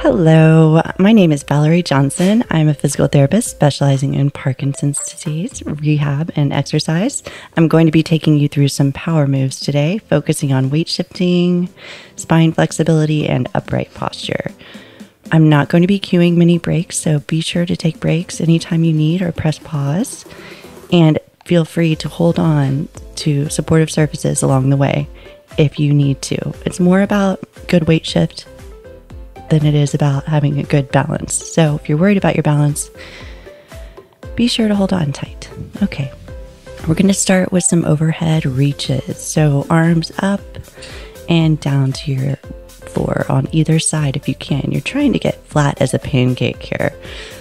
Hello, my name is Valerie Johnson. I'm a physical therapist specializing in Parkinson's disease, rehab, and exercise. I'm going to be taking you through some power moves today, focusing on weight shifting, spine flexibility, and upright posture. I'm not going to be cueing mini breaks, so be sure to take breaks anytime you need or press pause. And feel free to hold on to supportive surfaces along the way if you need to. It's more about good weight shift than it is about having a good balance. So if you're worried about your balance, be sure to hold on tight. Okay, we're going to start with some overhead reaches. So arms up and down to your floor on either side if you can. You're trying to get flat as a pancake here.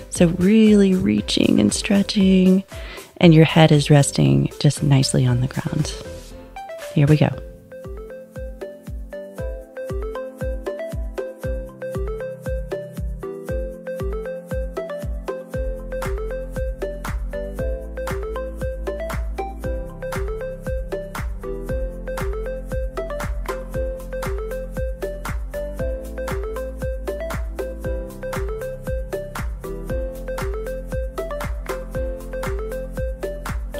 So really reaching and stretching, and your head is resting just nicely on the ground. Here we go.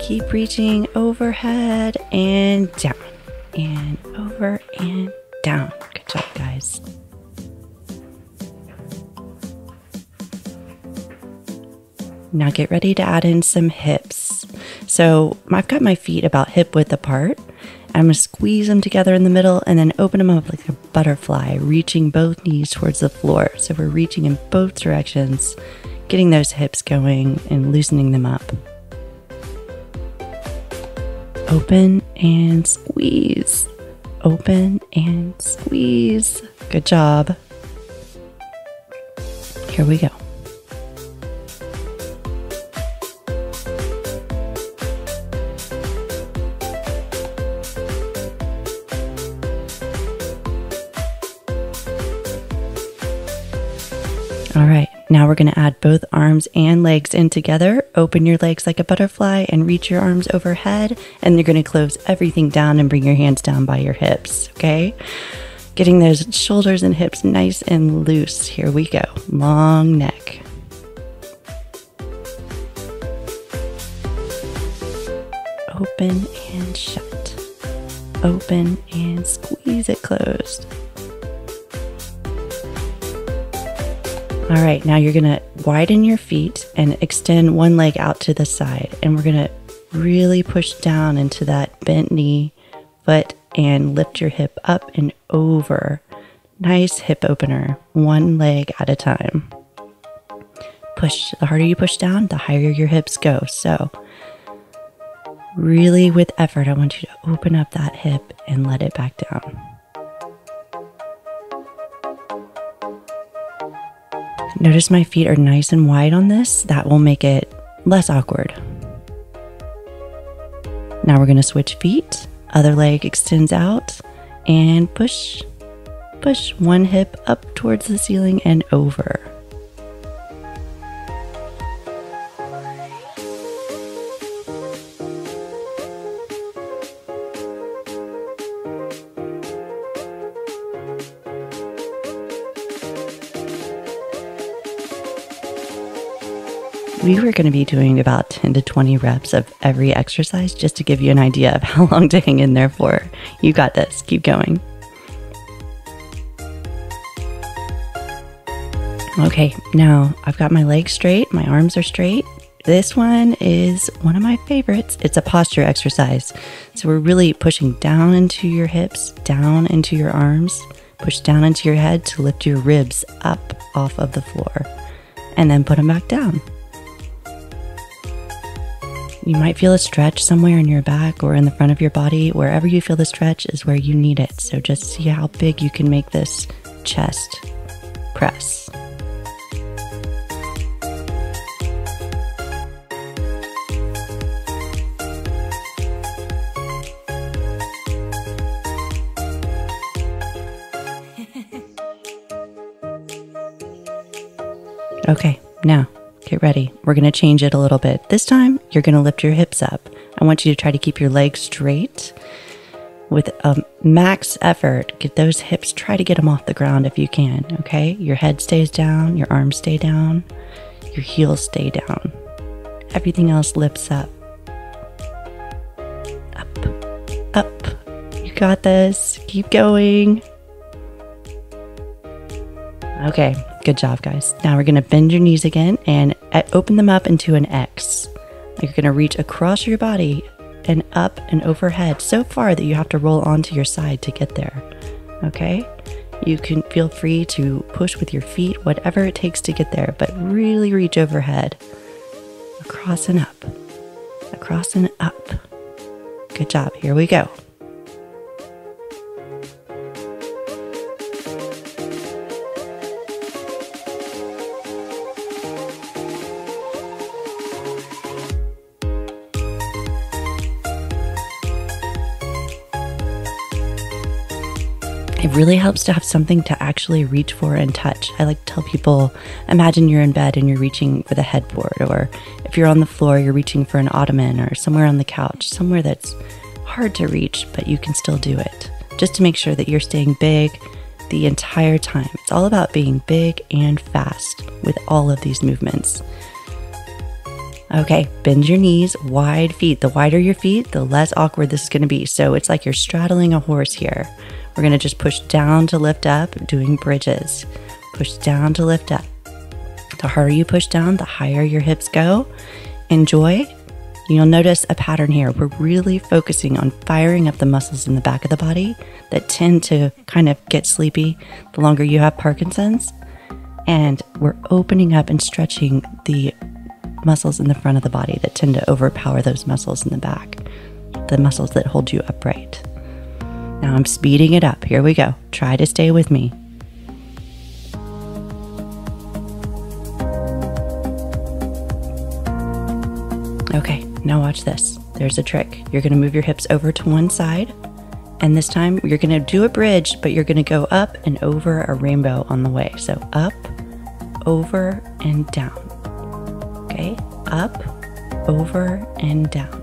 Keep reaching overhead and down, and over and down. Good job, guys. Now get ready to add in some hips. So I've got my feet about hip width apart. I'm going to squeeze them together in the middle and then open them up like a butterfly, reaching both knees towards the floor. So we're reaching in both directions, getting those hips going and loosening them up. Open and squeeze. Open and squeeze. Good job. Here we go. All right, now we're going to add both arms and legs in together. Open your legs like a butterfly and reach your arms overhead, and you're going to close everything down and bring your hands down by your hips, okay? Getting those shoulders and hips nice and loose. Here we go. Long neck. Open and shut. Open and squeeze it closed. All right, now you're gonna widen your feet and extend one leg out to the side. And we're gonna really push down into that bent knee, foot, and lift your hip up and over. Nice hip opener, one leg at a time. Push, the harder you push down, the higher your hips go. So really with effort, I want you to open up that hip and let it back down. Notice my feet are nice and wide on this. That will make it less awkward. Now we're going to switch feet. Other leg extends out and push, push one hip up towards the ceiling and over. We were going to be doing about 10 to 20 reps of every exercise just to give you an idea of how long to hang in there for. You got this. Keep going. Okay, now I've got my legs straight. My arms are straight. This one is one of my favorites. It's a posture exercise. So we're really pushing down into your hips, down into your arms, push down into your head to lift your ribs up off of the floor, and then put them back down. You might feel a stretch somewhere in your back or in the front of your body. Wherever you feel the stretch is where you need it. So just see how big you can make this chest press. Okay, now get ready. We're going to change it a little bit. This time, you're going to lift your hips up. I want you to try to keep your legs straight. with a max effort, get those hips, try to get them off the ground if you can, okay? Your head stays down, your arms stay down, your heels stay down. Everything else lifts up. Up, up. You got this. Keep going. Okay, good job, guys. Now we're gonna bend your knees again and open them up into an X. You're gonna reach across your body and up and overhead so far that you have to roll onto your side to get there, okay? You can feel free to push with your feet, whatever it takes to get there, but really reach overhead. Across and up, across and up. Good job, here we go. It really helps to have something to actually reach for and touch. I like to tell people, imagine you're in bed and you're reaching for the headboard, or if you're on the floor, you're reaching for an ottoman or somewhere on the couch, somewhere that's hard to reach, but you can still do it. Just to make sure that you're staying big the entire time. It's all about being big and fast with all of these movements. Okay, bend your knees, wide feet. The wider your feet, the less awkward this is going to be. So it's like you're straddling a horse here. We're going to just push down to lift up, doing bridges. Push down to lift up. The harder you push down, the higher your hips go. Enjoy. You'll notice a pattern here. We're really focusing on firing up the muscles in the back of the body that tend to kind of get sleepy the longer you have Parkinson's. And we're opening up and stretching the muscles in the front of the body that tend to overpower those muscles in the back, the muscles that hold you upright. Now I'm speeding it up. Here we go. Try to stay with me. Okay, now watch this. There's a trick. You're going to move your hips over to one side, and this time you're going to do a bridge, but you're going to go up and over a rainbow on the way. So up, over, and down. Okay, up, over, and down.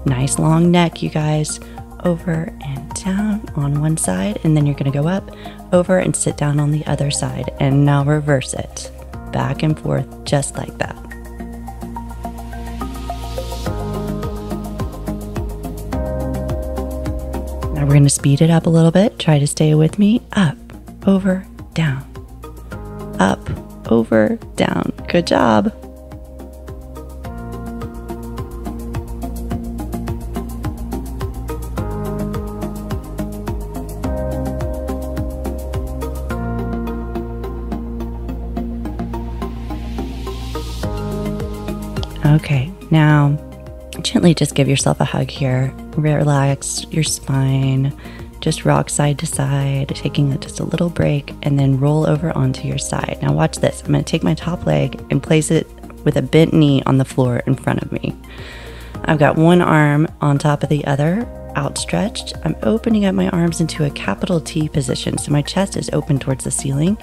Nice long neck, you guys. Over and down on one side, and then you're going to go up, over, and sit down on the other side. And now reverse it. Back and forth, just like that. Now we're going to speed it up a little bit. Try to stay with me. Up, over, down. Up, over, down. Good job. Okay, now gently just give yourself a hug here. Relax your spine, just rock side to side, taking just a little break, and then roll over onto your side. Now watch this. I'm going to take my top leg and place it with a bent knee on the floor in front of me. I've got one arm on top of the other, outstretched. I'm opening up my arms into a capital T position, so my chest is open towards the ceiling,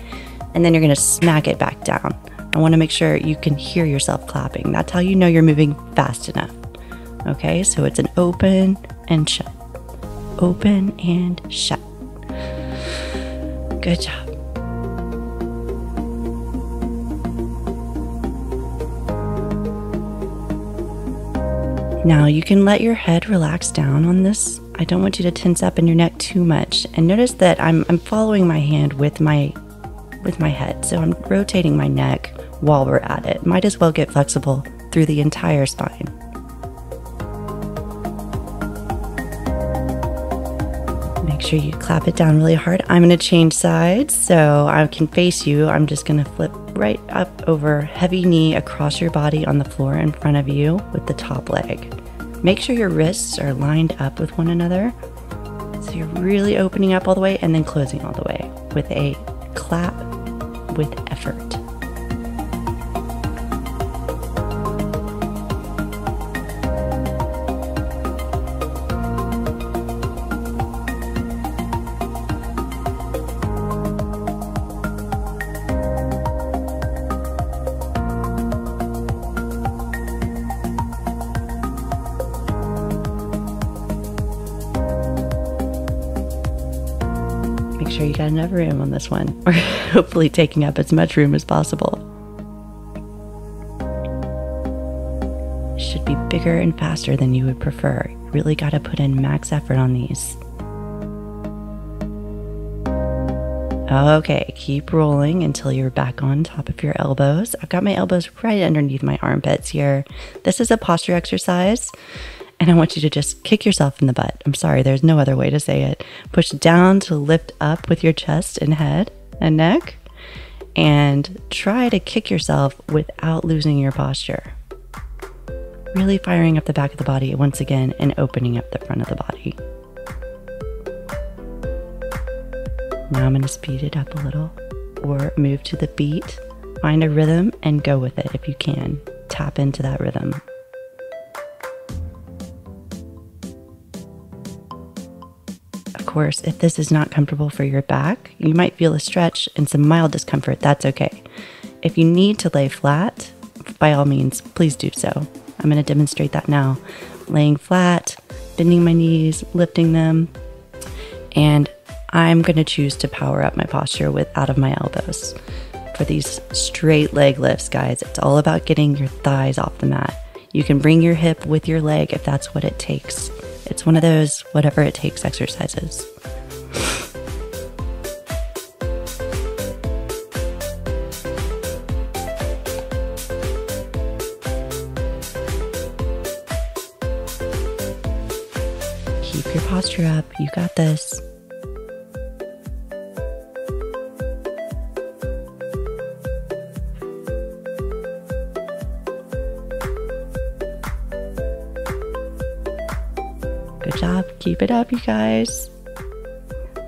and then you're going to smack it back down. I want to make sure you can hear yourself clapping. That's how you know you're moving fast enough. Okay, so it's an open and shut. Open and shut. Good job. Now you can let your head relax down on this. I don't want you to tense up in your neck too much. And notice that I'm following my hand with my head. So I'm rotating my neck while we're at it. Might as well get flexible through the entire spine. Make sure you clap it down really hard. I'm going to change sides so I can face you. I'm just going to flip right up over, heavy knee across your body on the floor in front of you with the top leg. Make sure your wrists are lined up with one another. So you're really opening up all the way and then closing all the way with a clap with effort. Make sure you got enough room on this one. We're hopefully taking up as much room as possible. Should be bigger and faster than you would prefer. You really got to put in max effort on these. Okay, keep rolling until you're back on top of your elbows. I've got my elbows right underneath my armpits here. This is a posture exercise, and I want you to just kick yourself in the butt. I'm sorry, there's no other way to say it. Push down to lift up with your chest and head and neck, and try to kick yourself without losing your posture. Really firing up the back of the body once again and opening up the front of the body. Now I'm going to speed it up a little or move to the beat. Find a rhythm and go with it if you can. Tap into that rhythm. Of course, if this is not comfortable for your back, you might feel a stretch and some mild discomfort. That's okay. If you need to lay flat, by all means, please do so. I'm going to demonstrate that now. Laying flat, bending my knees, lifting them, and I'm going to choose to power up my posture out of my elbows. For these straight leg lifts, guys, it's all about getting your thighs off the mat. You can bring your hip with your leg if that's what it takes. It's one of those whatever it takes exercises. Keep your posture up. You got this. Good job. Keep it up, you guys.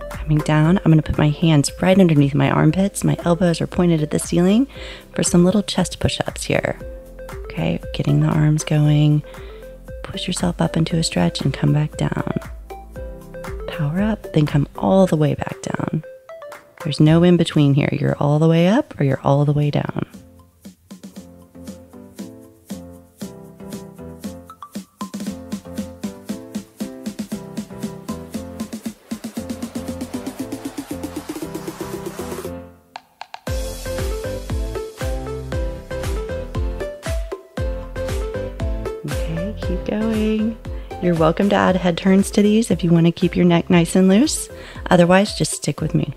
Coming down, I'm going to put my hands right underneath my armpits. My elbows are pointed at the ceiling for some little chest push-ups here. Okay, getting the arms going. Push yourself up into a stretch and come back down. Power up, then come all the way back down. There's no in between here. You're all the way up or you're all the way down. Okay, keep going. You're welcome to add head turns to these if you want to keep your neck nice and loose. Otherwise, just stick with me.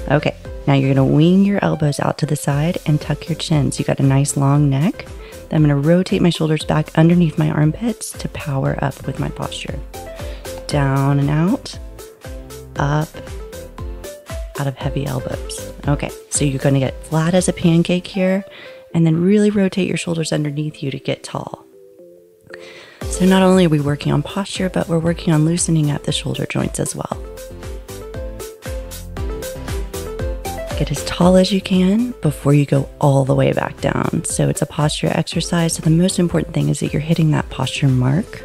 Okay, now you're going to wing your elbows out to the side and tuck your chin so you got a nice long neck. Then I'm going to rotate my shoulders back underneath my armpits to power up with my posture. Down and out, up, out of heavy elbows. Okay, so you're going to get flat as a pancake here, and then really rotate your shoulders underneath you to get tall. So not only are we working on posture, but we're working on loosening up the shoulder joints as well. Get as tall as you can before you go all the way back down. So it's a posture exercise. So the most important thing is that you're hitting that posture mark.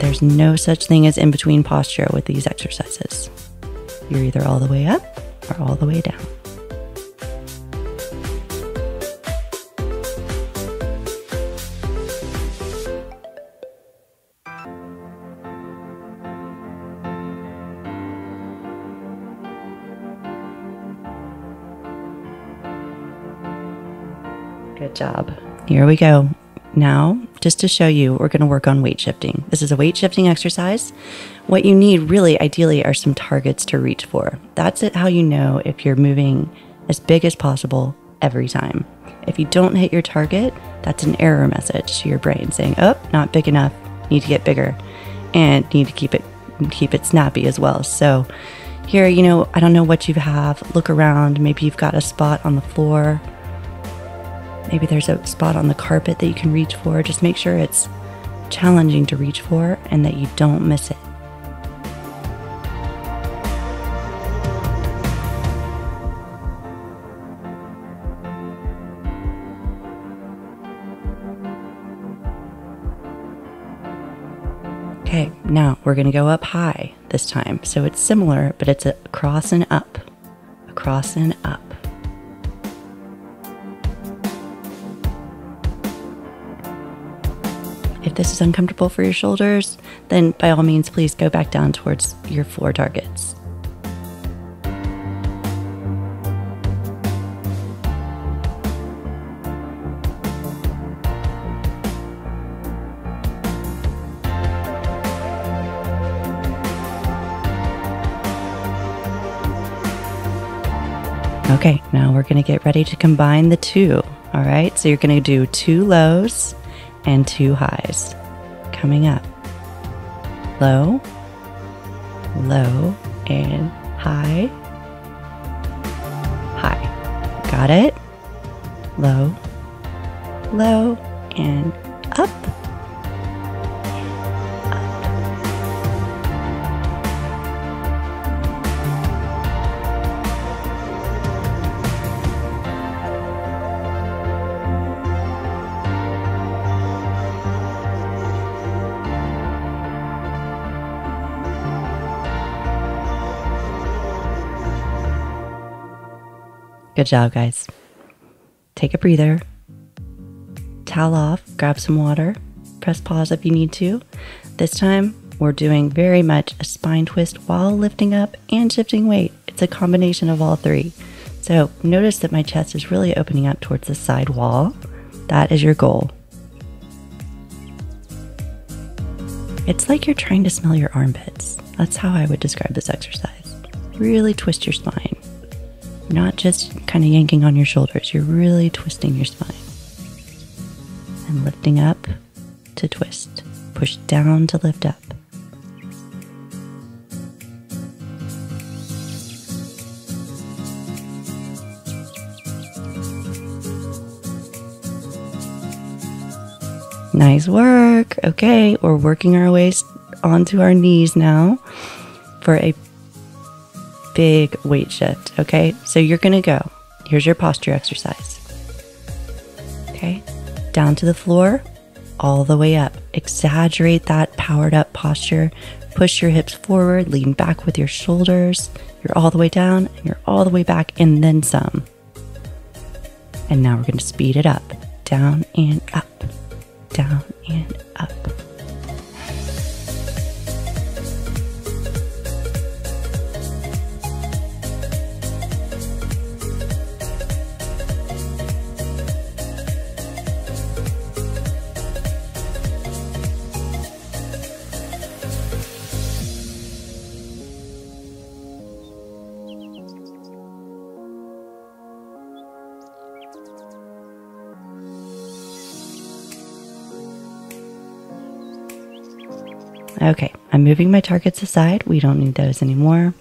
There's no such thing as in between posture with these exercises. You're either all the way up or all the way down. Good job. Here we go. Now, just to show you, we're going to work on weight shifting. This is a weight shifting exercise. What you need really, ideally, are some targets to reach for. That's it, how you know if you're moving as big as possible every time. If you don't hit your target, that's an error message to your brain saying, oh, not big enough, need to get bigger, and need to keep it snappy as well. So here, I don't know what you have. Look around. Maybe you've got a spot on the floor. Maybe there's a spot on the carpet that you can reach for. Just make sure it's challenging to reach for and that you don't miss it. Okay, now we're going to go up high this time. So it's similar, but it's a across and up, across and up. If this is uncomfortable for your shoulders, then by all means, please go back down towards your floor targets. Okay, now we're going to get ready to combine the two. All right, so you're going to do 2 lows and 2 highs. Coming up. Low, low, and high, high. Got it? Low, low, and up. Good job, guys. Take a breather, towel off, grab some water, press pause if you need to. This time, we're doing very much a spine twist while lifting up and shifting weight. It's a combination of all 3. So notice that my chest is really opening up towards the side wall. That is your goal. It's like you're trying to smell your armpits. That's how I would describe this exercise. Really twist your spine. Not just kind of yanking on your shoulders, you're really twisting your spine. And lifting up to twist. Push down to lift up. Nice work. Okay, we're working our way onto our knees now for a big weight shift. Okay, so you're gonna go. Here's your posture exercise. Okay, down to the floor, all the way up. Exaggerate that powered up posture. Push your hips forward, lean back with your shoulders. You're all the way down, and you're all the way back, and then some. And now we're gonna speed it up. Down and up. Down and up. Okay, I'm moving my targets aside. We don't need those anymore.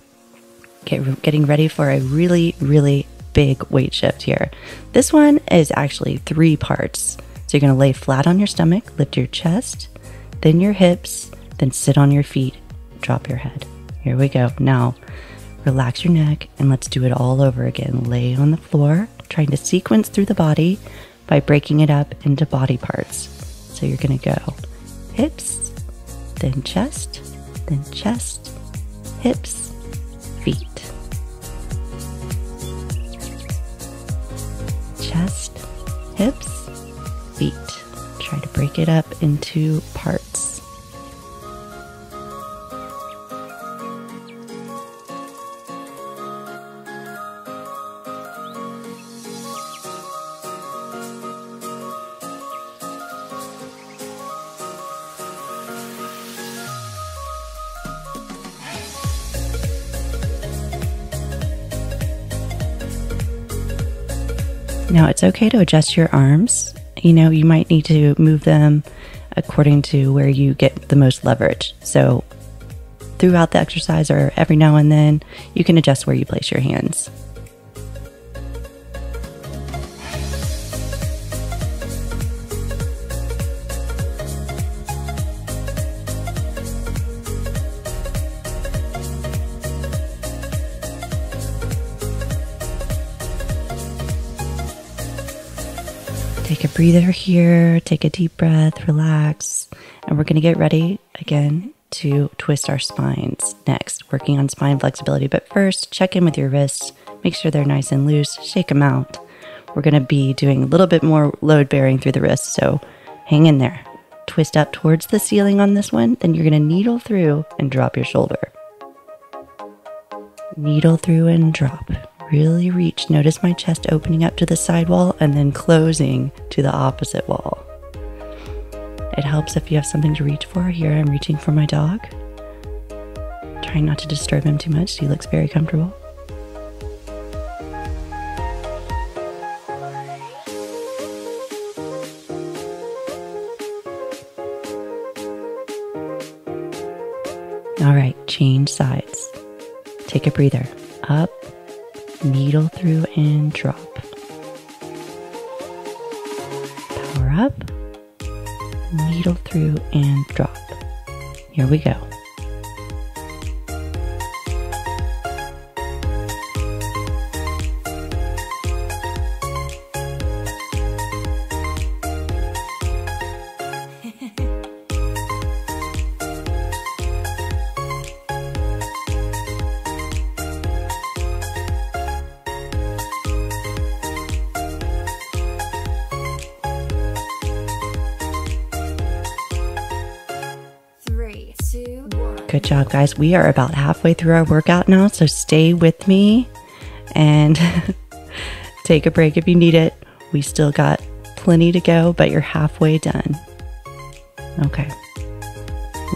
Getting ready for a really, really big weight shift here. This one is actually 3 parts. So you're going to lay flat on your stomach, lift your chest, then your hips, then sit on your feet, drop your head. Here we go. Now, relax your neck and let's do it all over again. Lay on the floor, trying to sequence through the body by breaking it up into body parts. So you're going to go hips, then chest, hips, feet. Chest, hips, feet. Try to break it up into parts. Now it's okay to adjust your arms. You know, you might need to move them according to where you get the most leverage. So throughout the exercise or every now and then, you can adjust where you place your hands. Take a breather here, take a deep breath, relax, and we're going to get ready again to twist our spines next, working on spine flexibility. But first, check in with your wrists, make sure they're nice and loose, shake them out. We're going to be doing a little bit more load bearing through the wrists, so hang in there. twist up towards the ceiling on this one, then you're going to needle through and drop your shoulder. Needle through and drop. Really reach. Notice my chest opening up to the side wall and then closing to the opposite wall. It helps if you have something to reach for. Here I'm reaching for my dog. Trying not to disturb him too much. He looks very comfortable. All right, change sides. Take a breather. Up, needle through and drop. Power up, needle through and drop. Here we go. Good job, guys. We are about halfway through our workout now, so stay with me and take a break if you need it. We still got plenty to go, but you're halfway done. Okay.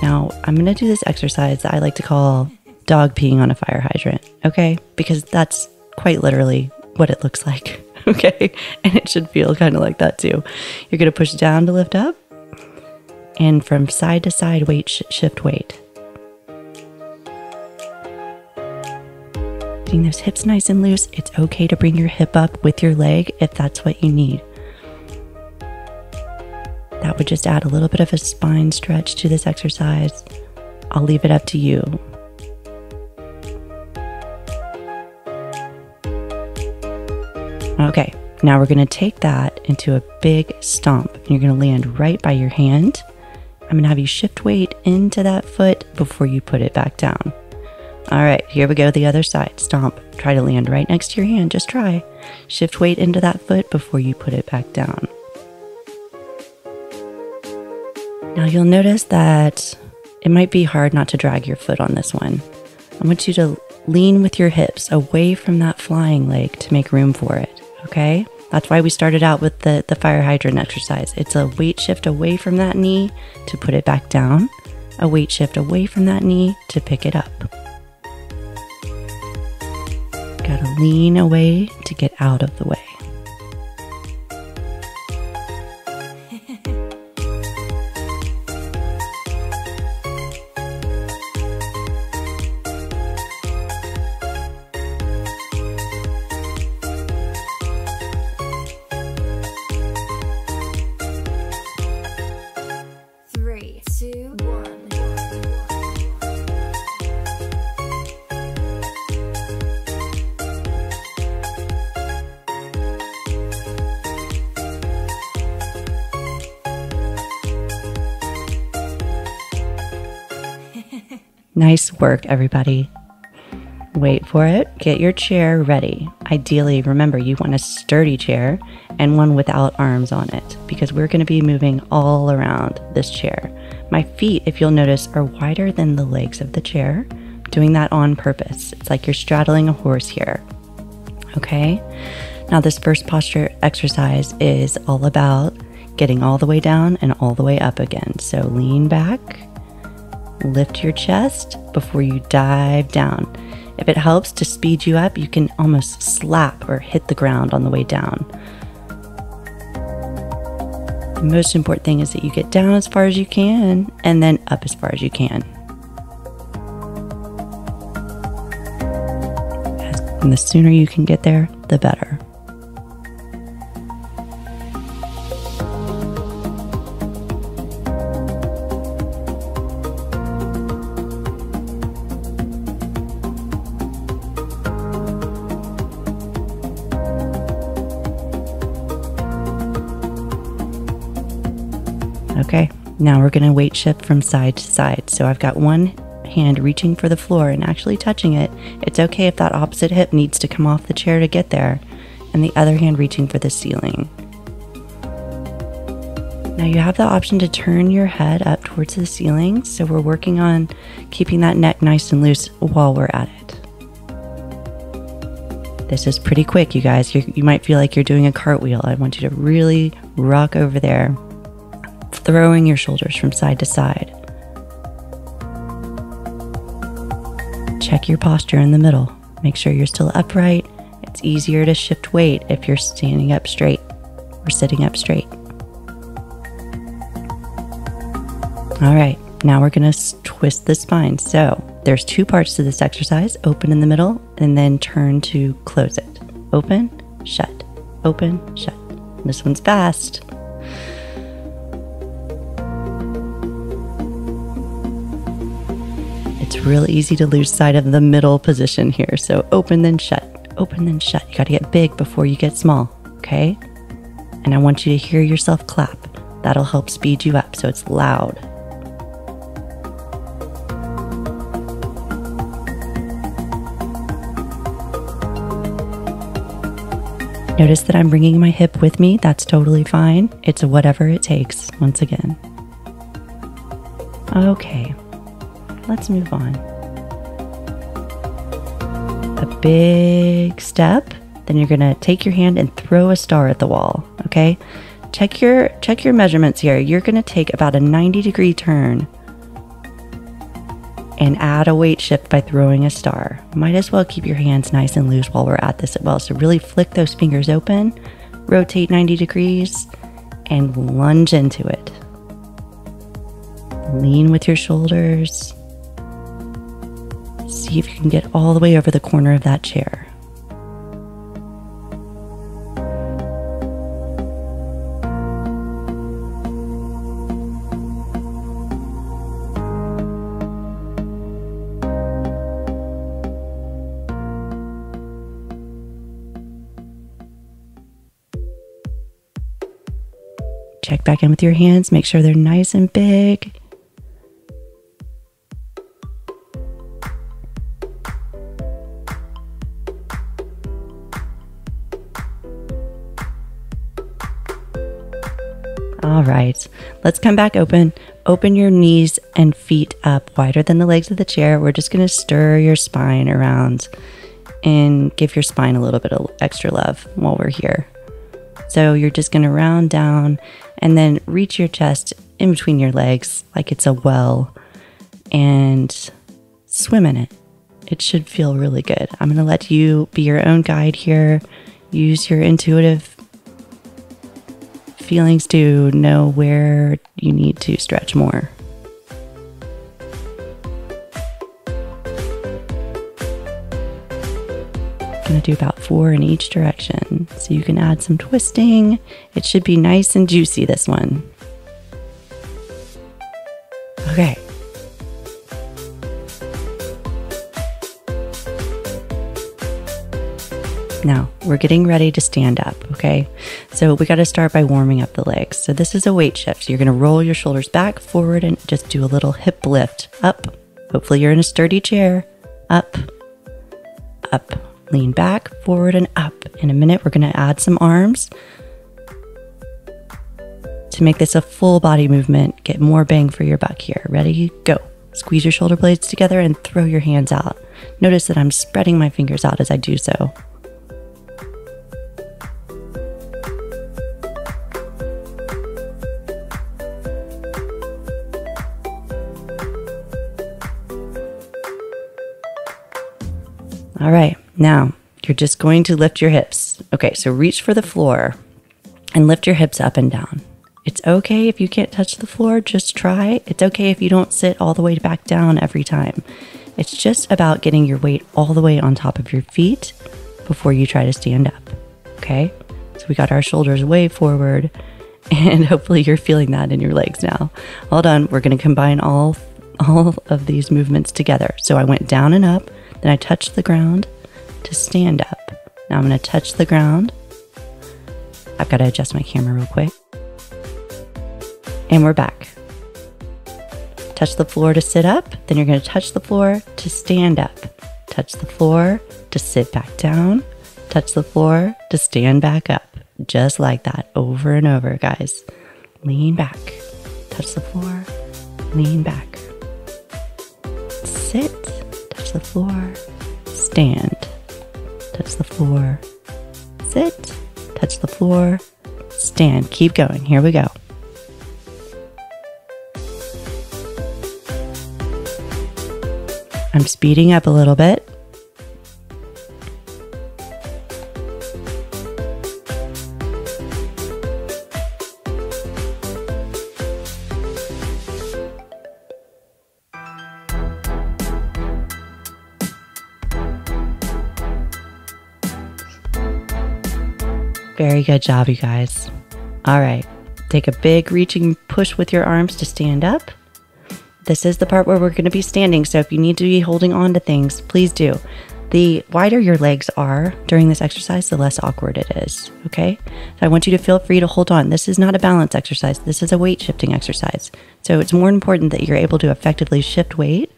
Now, I'm going to do this exercise that I like to call dog peeing on a fire hydrant, okay? Because that's quite literally what it looks like, okay? And it should feel kind of like that too. You're going to push down to lift up, and from side to side, shift weight. Getting those hips nice and loose. It's okay to bring your hip up with your leg if that's what you need. That would just add a little bit of a spine stretch to this exercise. I'll leave it up to you. Okay, now we're going to take that into a big stomp. And you're going to land right by your hand. I'm going to have you shift weight into that foot before you put it back down. All right, here we go, the other side. Stomp. Try to land right next to your hand. Just try. Shift weight into that foot before you put it back down. Now you'll notice that it might be hard not to drag your foot on this one. I want you to lean with your hips away from that flying leg to make room for it, okay? That's why we started out with the fire hydrant exercise. It's a weight shift away from that knee to put it back down, a weight shift away from that knee to pick it up. Gotta lean away to get out of the way. Nice work, everybody. Wait for it. Get your chair ready. Ideally, remember, you want a sturdy chair and one without arms on it because we're going to be moving all around this chair. My feet, if you'll notice, are wider than the legs of the chair. Doing that on purpose. It's like you're straddling a horse here. Okay? Now, this first posture exercise is all about getting all the way down and all the way up again. So lean back. Lift your chest before you dive down. If it helps to speed you up, you can almost slap or hit the ground on the way down. The most important thing is that you get down as far as you can and then up as far as you can. And the sooner you can get there, the better. Okay, now we're going to weight shift from side to side. So I've got one hand reaching for the floor and actually touching it. It's okay if that opposite hip needs to come off the chair to get there, and the other hand reaching for the ceiling. Now you have the option to turn your head up towards the ceiling, so we're working on keeping that neck nice and loose while we're at it. This is pretty quick, you guys. You might feel like you're doing a cartwheel. I want you to really rock over there, throwing your shoulders from side to side. Check your posture in the middle. Make sure you're still upright. It's easier to shift weight if you're standing up straight or sitting up straight. All right, now we're gonna twist the spine. So there's two parts to this exercise: open in the middle and then turn to close it. Open, shut, open, shut. This one's fast. It's real easy to lose sight of the middle position here. So open, then shut, open, then shut. You gotta get big before you get small, okay? And I want you to hear yourself clap. That'll help speed you up so it's loud. Notice that I'm bringing my hip with me. That's totally fine. It's whatever it takes, once again. Okay, let's move on. A big step. Then you're gonna take your hand and throw a star at the wall, okay? Check your measurements here. You're gonna take about a 90-degree turn and add a weight shift by throwing a star. Might as well keep your hands nice and loose while we're at this as well. So really flick those fingers open, rotate 90 degrees, and lunge into it. Lean with your shoulders. See if you can get all the way over the corner of that chair. Check back in with your hands, make sure they're nice and big. All right, let's come back open. Open your knees and feet up wider than the legs of the chair. We're just gonna stir your spine around and give your spine a little bit of extra love while we're here. So you're just gonna round down and then reach your chest in between your legs like it's a well and swim in it. It should feel really good. I'm gonna let you be your own guide here. Use your intuitive feelings to know where you need to stretch more. Gonna do about 4 in each direction, so you can add some twisting. It should be nice and juicy, this one. Okay. Now we're getting ready to stand up, okay? So we got to start by warming up the legs. So this is a weight shift. So you're going to roll your shoulders back, forward, and just do a little hip lift up. Hopefully you're in a sturdy chair. Up, up. Lean back, forward, and up. In a minute, we're going to add some arms to make this a full body movement. Get more bang for your buck here. Ready? Go. Squeeze your shoulder blades together and throw your hands out. Notice that I'm spreading my fingers out as I do so. All right, now you're just going to lift your hips. Okay, so reach for the floor and lift your hips up and down. It's okay if you can't touch the floor, just try. It's okay if you don't sit all the way back down every time. It's just about getting your weight all the way on top of your feet before you try to stand up, okay? So we got our shoulders way forward, and hopefully you're feeling that in your legs now. All done, we're gonna combine all of these movements together. So I went down and up, then I touched the ground to stand up. Now I'm gonna touch the ground. I've gotta adjust my camera real quick. And we're back. Touch the floor to sit up, then you're gonna touch the floor to stand up. Touch the floor to sit back down. Touch the floor to stand back up. Just like that, over and over, guys. lean back, touch the floor, lean back. Sit, touch the floor, stand, touch the floor, sit, touch the floor, stand. Keep going. Here we go. I'm speeding up a little bit. Very good job, you guys. All right, take a big reaching push with your arms to stand up. This is the part where we're going to be standing, so if you need to be holding on to things, please do. The wider your legs are during this exercise, the less awkward it is, okay? So I want you to feel free to hold on. This is not a balance exercise. This is a weight shifting exercise. So it's more important that you're able to effectively shift weight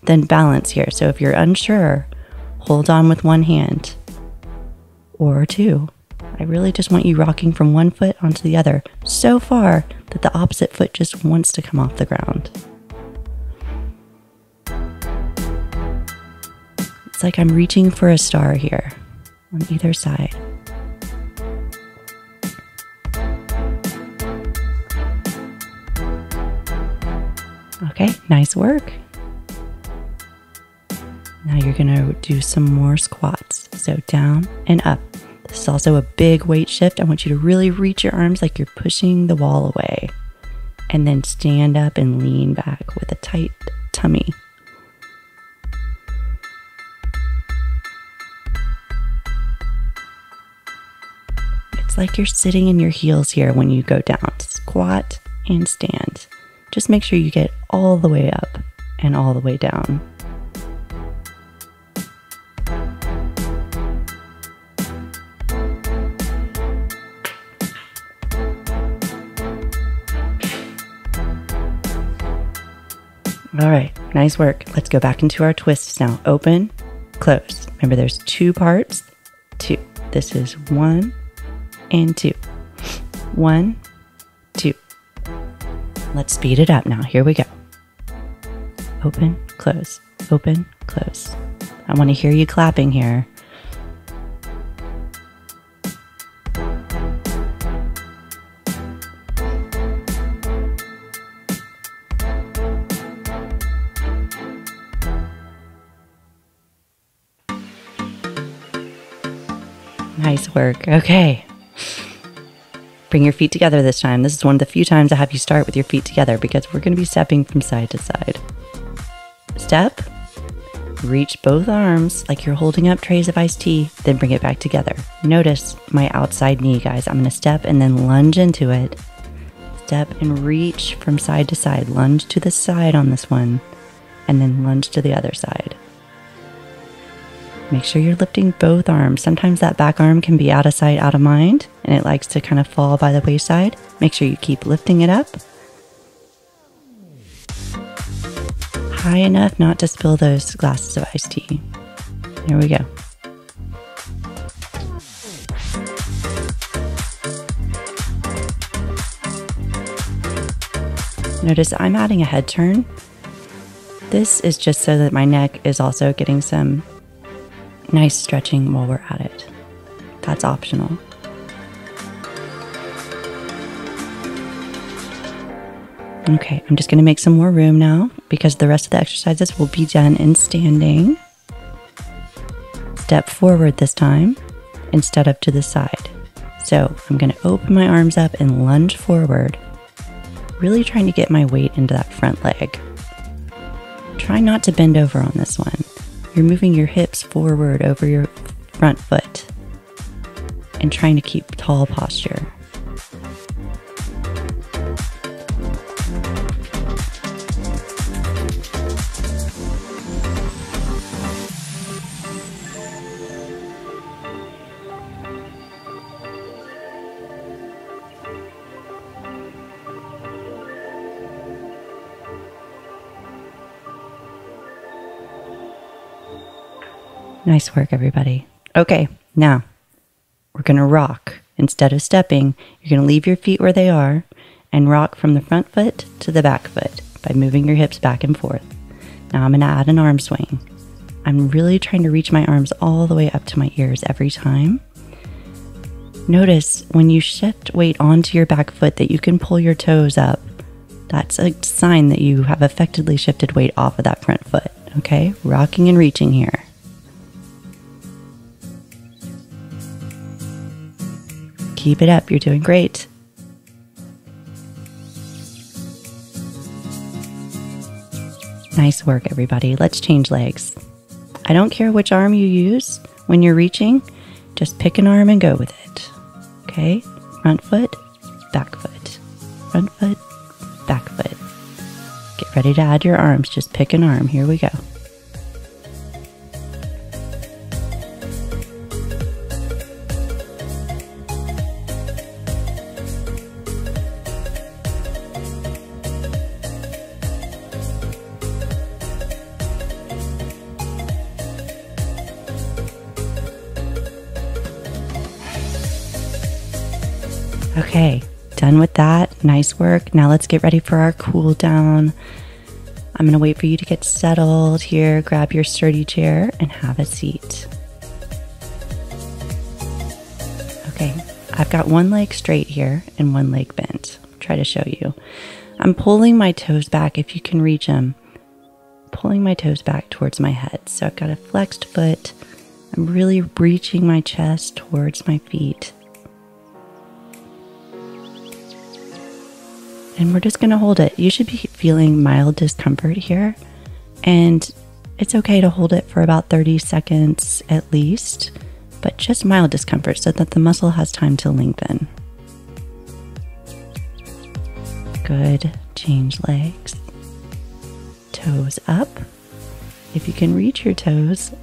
than balance here. So if you're unsure, hold on with one hand or two. I really just want you rocking from one foot onto the other so far that the opposite foot just wants to come off the ground. It's like I'm reaching for a star here on either side. Okay, nice work. Now you're gonna do some more squats. So down and up. This is also a big weight shift. I want you to really reach your arms like you're pushing the wall away. And then stand up and lean back with a tight tummy. It's like you're sitting in your heels here when you go down. Squat and stand. Just make sure you get all the way up and all the way down. All right, nice work. Let's go back into our twists now. Open, close. Remember, there's two parts. Two. This is 1 and 2. 1, 2. Let's speed it up now. Here we go. Open, close, open, close. I want to hear you clapping here. Nice work. Okay. Bring your feet together this time. This is one of the few times I have you start with your feet together because we're going to be stepping from side to side. Step. Reach both arms like you're holding up trays of iced tea, then bring it back together. Notice my outside knee, guys. I'm going to step and then lunge into it. Step and reach from side to side. Lunge to the side on this one, and then lunge to the other side. Make sure you're lifting both arms. Sometimes that back arm can be out of sight, out of mind, and it likes to kind of fall by the wayside. Make sure you keep lifting it up high enough not to spill those glasses of iced tea. There we go. Notice I'm adding a head turn. This is just so that my neck is also getting some nice stretching while we're at it. That's optional. Okay, I'm just going to make some more room now because the rest of the exercises will be done in standing. Step forward this time instead of to the side. So I'm going to open my arms up and lunge forward, really trying to get my weight into that front leg. Try not to bend over on this one. You're moving your hips forward over your front foot and trying to keep tall posture. Nice work, everybody. Okay, now we're going to rock. Instead of stepping, you're going to leave your feet where they are, and rock from the front foot to the back foot by moving your hips back and forth. Now I'm going to add an arm swing. I'm really trying to reach my arms all the way up to my ears every time. Notice when you shift weight onto your back foot that you can pull your toes up. That's a sign that you have effectively shifted weight off of that front foot. Okay, rocking and reaching here. Keep it up, you're doing great. Nice work, everybody. Let's change legs. I don't care which arm you use when you're reaching, just pick an arm and go with it. Okay, front foot, back foot, front foot, back foot. Get ready to add your arms, just pick an arm. Here we go. Okay, done with that. Nice work. Now let's get ready for our cool down. I'm going to wait for you to get settled here. Grab your sturdy chair and have a seat. Okay, I've got one leg straight here and one leg bent. I'll try to show you. I'm pulling my toes back if you can reach them. Pulling my toes back towards my head. So I've got a flexed foot. I'm really reaching my chest towards my feet. And we're just going to hold it. You should be feeling mild discomfort here. And it's okay to hold it for about 30 seconds at least, but just mild discomfort so that the muscle has time to lengthen. Good. Change legs. Toes up. If you can reach your toes,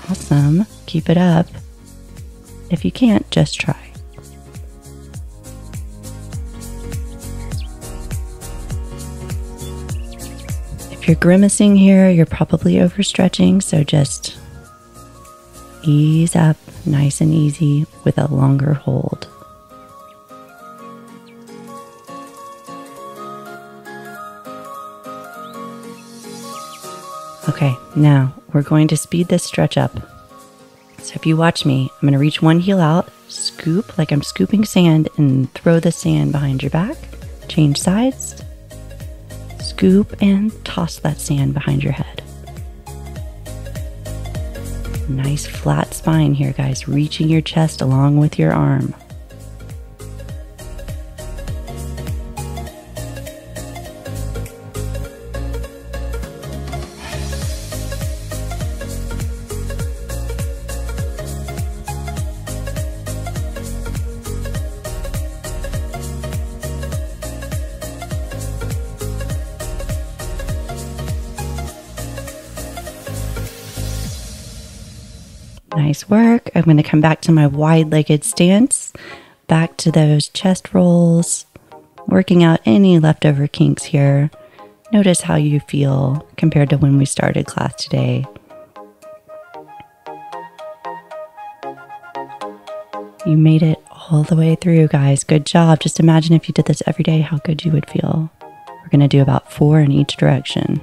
awesome. Keep it up. If you can't, just try. If you're grimacing here, you're probably overstretching, so just ease up nice and easy with a longer hold. Okay, now we're going to speed this stretch up. So if you watch me, I'm going to reach one heel out, scoop like I'm scooping sand, and throw the sand behind your back. Change sides. Scoop and toss that sand behind your head. Nice flat spine here, guys. Reaching your chest along with your arm. Nice work. I'm going to come back to my wide-legged stance, back to those chest rolls, working out any leftover kinks here. Notice how you feel compared to when we started class today. You made it all the way through, guys. Good job. Just imagine if you did this every day, how good you would feel. We're going to do about 4 in each direction.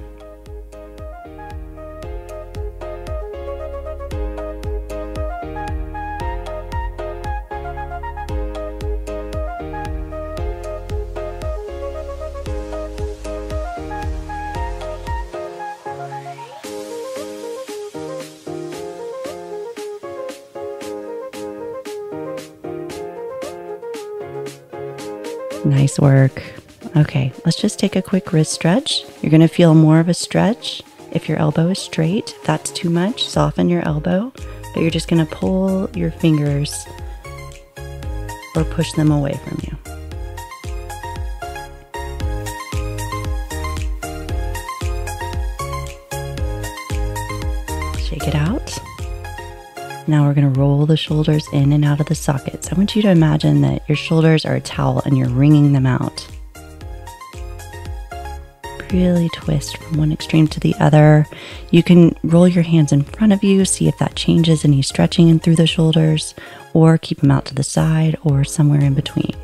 Nice work. Okay, let's just take a quick wrist stretch. You're going to feel more of a stretch if your elbow is straight. If that's too much, soften your elbow, but you're just going to pull your fingers or push them away from you. Shake it out. Now we're going to roll the shoulders in and out of the sockets. I want you to imagine that your shoulders are a towel and you're wringing them out. Really twist from one extreme to the other. You can roll your hands in front of you, see if that changes any stretching in through the shoulders, or keep them out to the side or somewhere in between.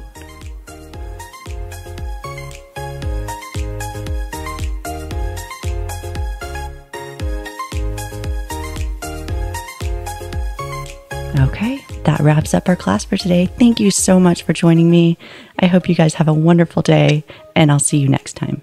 that wraps up our class for today. Thank you so much for joining me. I hope you guys have a wonderful day, and I'll see you next time.